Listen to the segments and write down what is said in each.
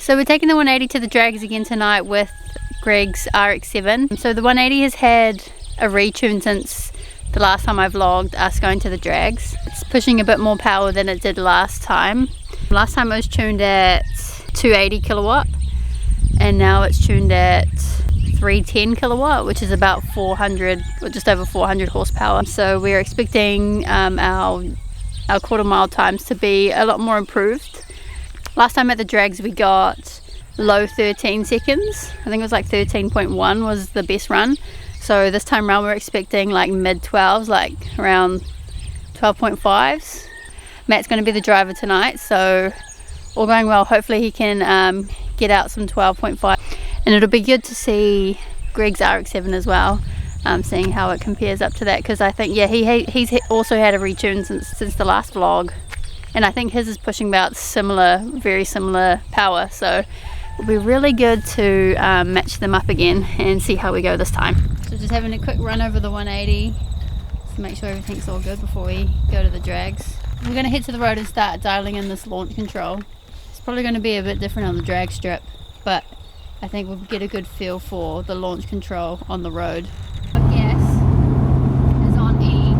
So we're taking the 180 to the drags again tonight with Greg's RX-7. So the 180 has had a retune since the last time I vlogged us going to the drags. It's pushing a bit more power than it did last time. Last time it was tuned at 280 kilowatt and now it's tuned at 310 kilowatt, which is about 400 or just over 400 horsepower. So we're expecting our quarter mile times to be a lot more improved. Last time at the drags we got low 13 seconds. I think it was like 13.1 was the best run. So this time around we're expecting like mid 12s, like around 12.5s. Matt's going to be the driver tonight, so all going well. Hopefully he can get out some 12.5, and it'll be good to see Greg's RX-7 as well, seeing how it compares up to that, because I think he's also had a retune since the last vlog. And I think his is pushing about very similar power, so it'll be really good to match them up again and see how we go this time. So just having a quick run over the 180 to make sure everything's all good before we go to the drags. We're going to head to the road and start dialing in this launch control. It's probably going to be a bit different on the drag strip, but I think we'll get a good feel for the launch control on the road. Gas is on E.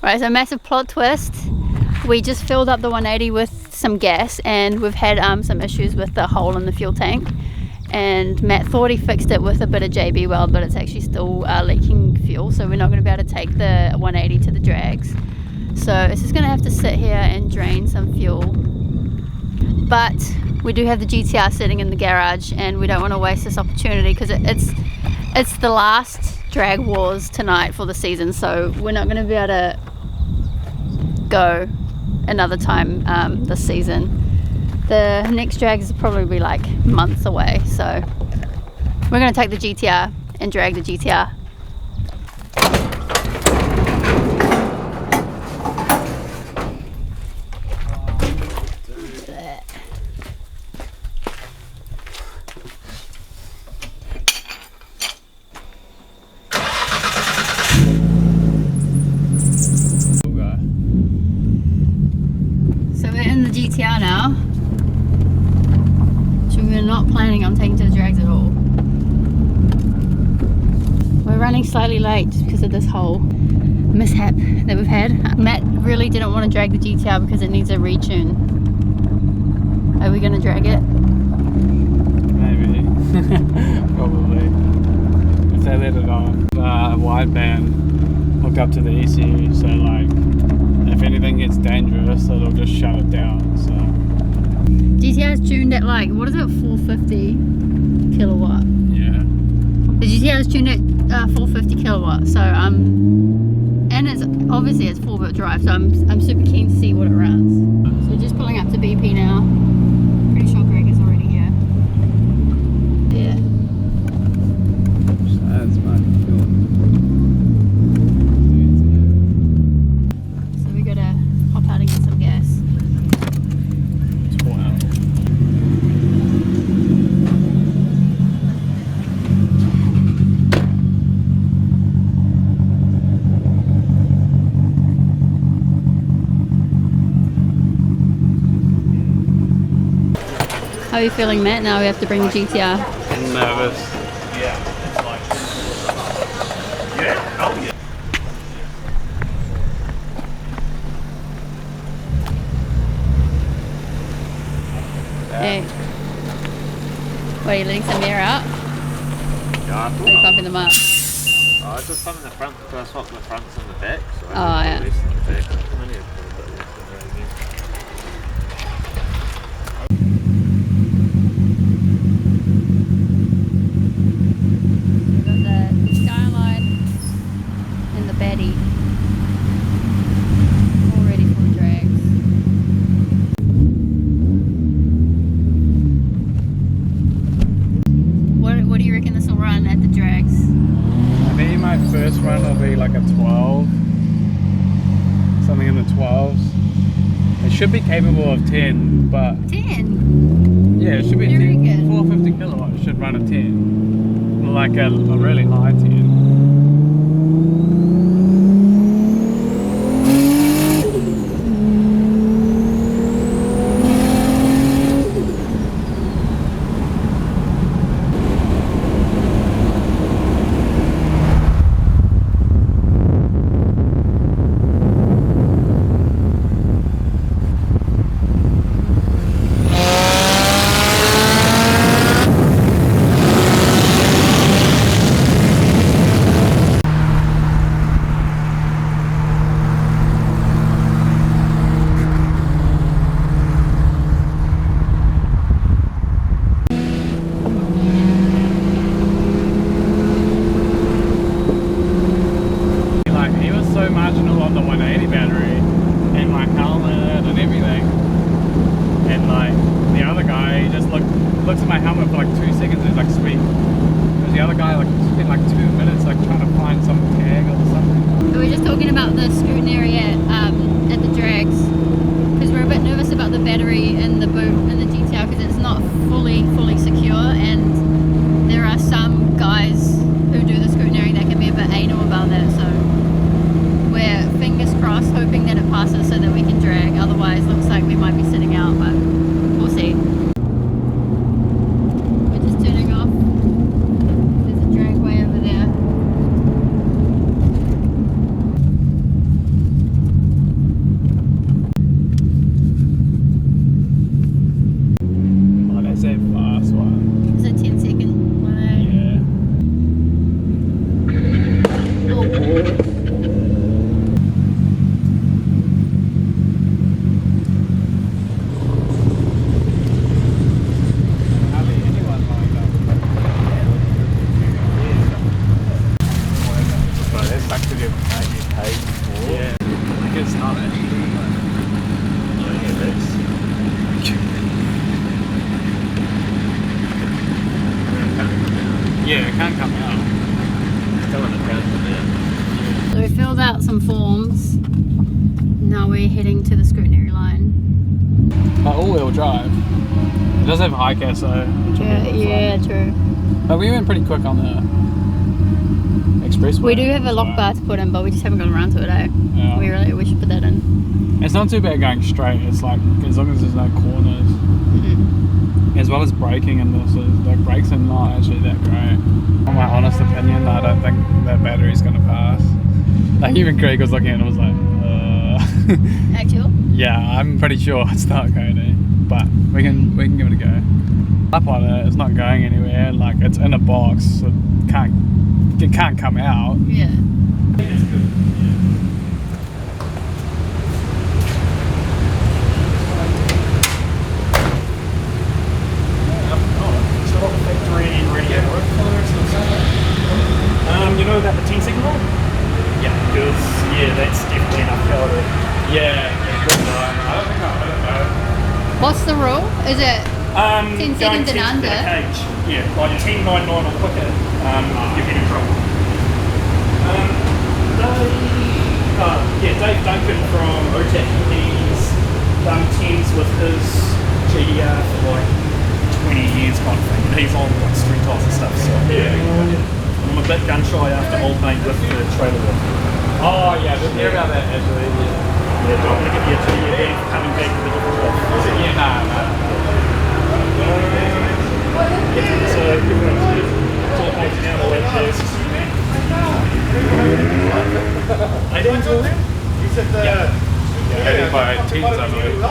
Right, so massive plot twist. We just filled up the 180 with some gas and we've had some issues with the hole in the fuel tank, and Matt thought he fixed it with a bit of JB Weld, but it's actually still leaking fuel, so we're not going to be able to take the 180 to the drags. So it's just going to have to sit here and drain some fuel. But we do have the GTR sitting in the garage and we don't want to waste this opportunity because it's the last drag wars tonight for the season, so we're not going to be able to go another time this season. The next drag is probably like months away, so we're going to take the GTR and drag the GTR. GTR now, which we're not planning on taking to the drags at all. We're running slightly late just because of this whole mishap that we've had. Matt really didn't want to drag the GTR because it needs a retune. Are we going to drag it? Maybe. Probably. If they let it on. Wideband hooked up to the ECU, so like if anything gets dangerous, it'll just shut it down. So GTR is tuned at like, what is it, 450 kilowatt? Yeah. The GTR is tuned at 450 kilowatt. So and it's obviously it's 4-wheel drive, so I'm super keen to see what it runs. So just pulling up to BP now. Pretty sure Greg is already here. Yeah. That's my feeling. Out and get some gas. Wow. How are you feeling, Matt? Now we have to bring the GTR. I'm nervous. Yeah. Oh yeah. Hey. What, are you letting some air out? Yeah, Or are you pumping them up? I was just pumping the front because I swapped the fronts and the back. So I yeah. Less than the back. I need to put a bit less than that again. We've got the Skyline and the Betty all ready for the drags. What do you reckon this will run at the drags? I think my first run will be like a 12. Something in the 12. capable of 10, but 10. yeah, it should be Very 10. good. 450 kilowatts should run a 10, like a really high 10. Marginal on the 180 battery and my helmet and everything, and like the other guy, he just looks at my helmet for like 2 seconds and he's like, sweet. Because the other guy like spent like 2 minutes like trying to find some tag or something. So we're just talking about the Scrutineering at the drags, because we're a bit nervous about the battery in the boot in the GTR because it's not fully secure, and there are some guys who do the Scrutineering that can be a bit anal about that, so we're fingers crossed hoping that it passes so that we can drag. Otherwise looks like we might be sitting out, but we'll see. We're just turning off. There's a dragway over there. Oh, that's a fast one. It's a 10-second one, eh? Yeah. Oh. Yeah, it can't come out. Still in the ground for So we filled out some forms. Now we're heading to the Scrutineering line. But all-wheel drive. It does have high gas though. Yeah, true. But we went pretty quick on the expressway. We do have a lock bar to put in, but we just haven't got around to it, eh? Yeah. We should put that in. It's not too bad going straight. It's like, as long as there's no corners. As well as braking in this, like brakes are not actually that great. On my honest opinion, I don't think that battery's gonna pass. Like even Craig was looking at it and was like, Actual? yeah, I'm pretty sure it's not going to, but we can give it a go. Up on it, it's not going anywhere. Like it's in a box, so it can't come out. Yeah. You know about the 10-second rule? Yeah, because that's definitely enough power to. Yeah, good line. I don't know. What's the rule? Is it 10 seconds and under? Cage. Yeah, like 10, 9, 9 or quicker, you'll get in trouble. Dave Duncan from OTAC, he's done 10s with his GTR for like 20 years kind of thing, and he's on like street tires and stuff, so yeah. I'm a bit gun shy after Old Mate with the trailer lift. Oh yeah, didn't hear about that actually. Yeah, do I'm going to give you a 2-year ban for coming back with a different lift. Yeah, nah. So everyone's all painted out all that jazz. Are they still there? You said the... Yeah, by teens, I believe. No,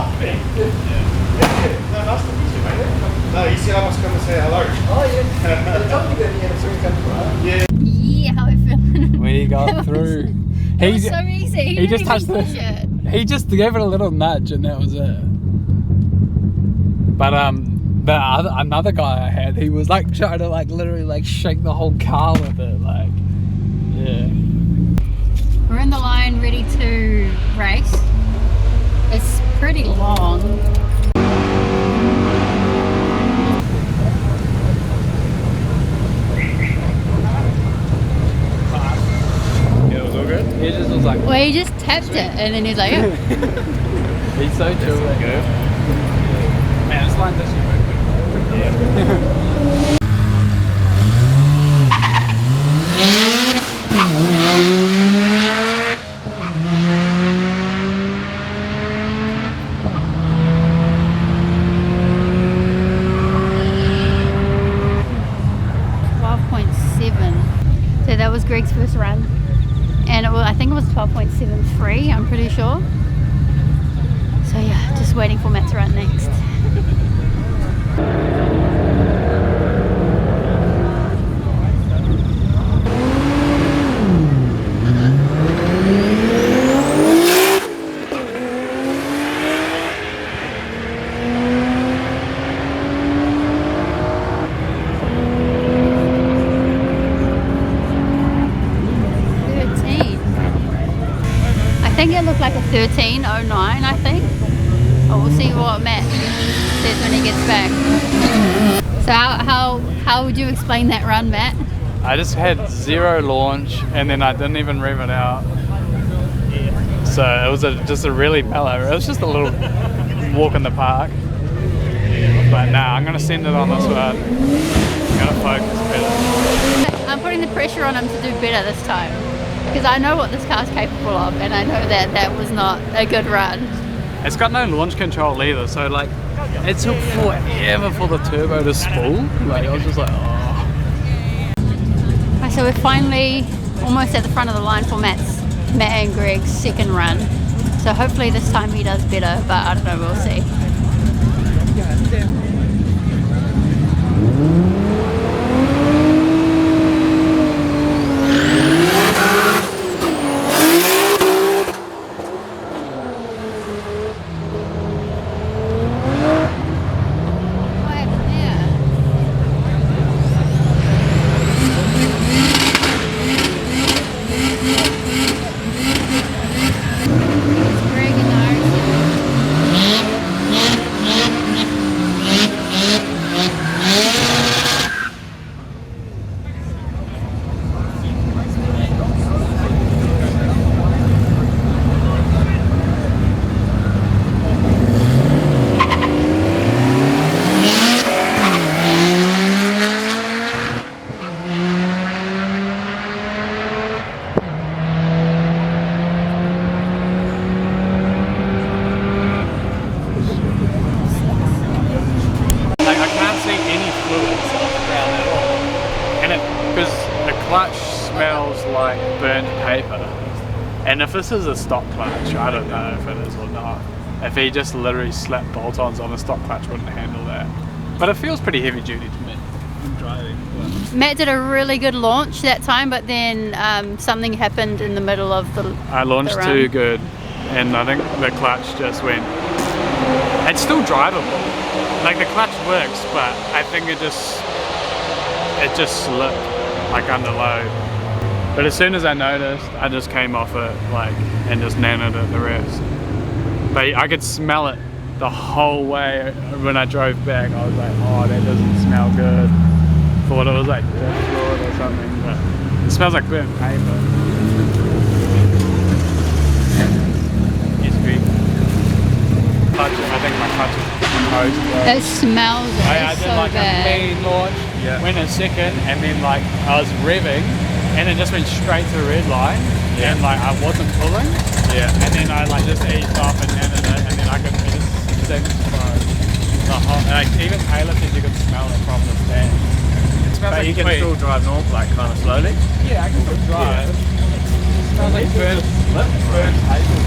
nice to meet you, mate. No, you said I must come and say hello. Oh, yeah. They told me that he had a free country. Yeah. Yeah, how I feel. We got through. It was so easy. He just touched the. He just gave it a little nudge, and that was it. But another guy I had, he was like trying to like literally like shake the whole car with it, like, yeah. We're in the line ready to race. It's pretty long. Yeah, it was all good. He just was like. Well, he just tapped it, and then he's like, oh. He's so chill. Good. Man, this line does you very good. Yeah. 12.7. So that was Greg's first run, and I think it was 12.73. I'm pretty sure. So yeah, just waiting for Matt to run next. I think it looked like a 13.09, I think. Oh, we'll see what Matt says when he gets back. So how would you explain that run, Matt? I just had 0 launch and then I didn't even rev it out. So it was just a really mellow. It was just a little walk in the park. But nah, I'm gonna send it on this one. I'm gonna focus better. I'm putting the pressure on him to do better this time, because I know what this car's capable of, and I know that that was not a good run. It's got no launch control either, so like it took forever for the turbo to spool. Like I was just like, oh. Right, so we're finally almost at the front of the line for Matt and Greg's second run. So hopefully this time he does better, but I don't know, we'll see. Clutch smells like burnt paper, and if this is a stock clutch, I don't know if it is or not. If he just literally slapped bolt-ons on a stock clutch, wouldn't handle that. But it feels pretty heavy duty to me. I'm driving. Matt did a really good launch that time, but then something happened in the middle of the I launched the run. too good, and I think the clutch just went. It's still drivable. Like the clutch works, but I think it just slipped. Like under load. But as soon as I noticed, I just came off it like and just nanoed it the rest. But I could smell it the whole way when I drove back. I was like, oh, that doesn't smell good. Thought it was like dirt fluid or something, but it smells like burnt paper. Yes, Greg. I think my clutch is toast. It smells I did so like bad. a clean launch, went in second, and then like I was revving, and it just went straight to the red line, and like I wasn't pulling, and then I like just eased off and landed it, and then I could just sing the whole, like even Taylor said you could smell it from the stand. It smells But like you can sweet. still drive north, like kind of slowly. Yeah, I can still drive. It smells like burnt paper.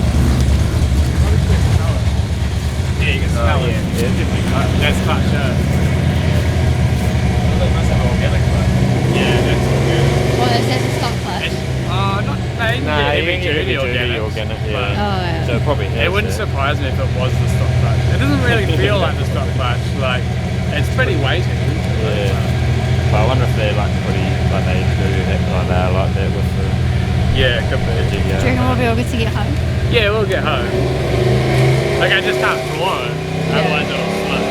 Yeah, you can smell it. Yeah, definitely cut. That's clutch, They must have organic clutch. Yeah, that's all good. Well, it says it's stock clutch. Not heavy duty organic. Yeah. Oh, yeah. So it probably has It wouldn't that. surprise me if it was the stock clutch. It doesn't really feel like the stock clutch. Like it's pretty weighty. Yeah. But I wonder if they're like pretty, like they do that kind of like that with the Yeah, it could be. Do you reckon we'll be able to get home? Yeah, we'll get home. Like I just can't floor it. Otherwise it'll slip.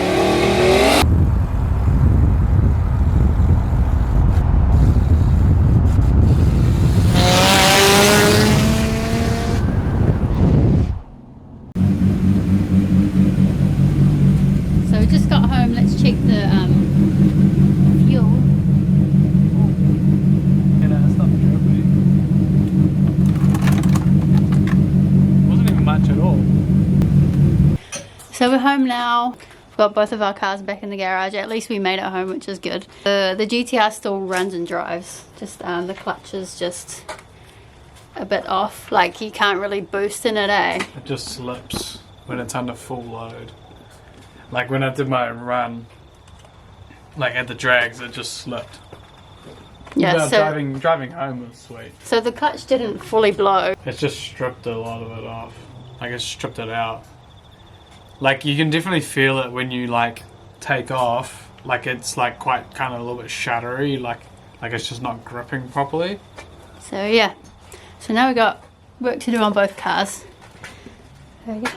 just got home. Let's check the fuel. You know, it's not terribly. Wasn't even much at all. So we're home now. We've got both of our cars back in the garage. At least we made it home, which is good. The GTR still runs and drives. Just the clutch is just a bit off. Like you can't really boost in it, eh? It just slips when it's under full load. Like when I did my run, like at the drags, it just slipped. Yeah. But So driving home was sweet. so the clutch didn't fully blow. It's just stripped a lot of it off. Like it's stripped it out. Like you can definitely feel it when you like take off. Like it's like quite kind of a little bit shuddery. Like it's just not gripping properly. So yeah. So now we got work to do on both cars. There we go.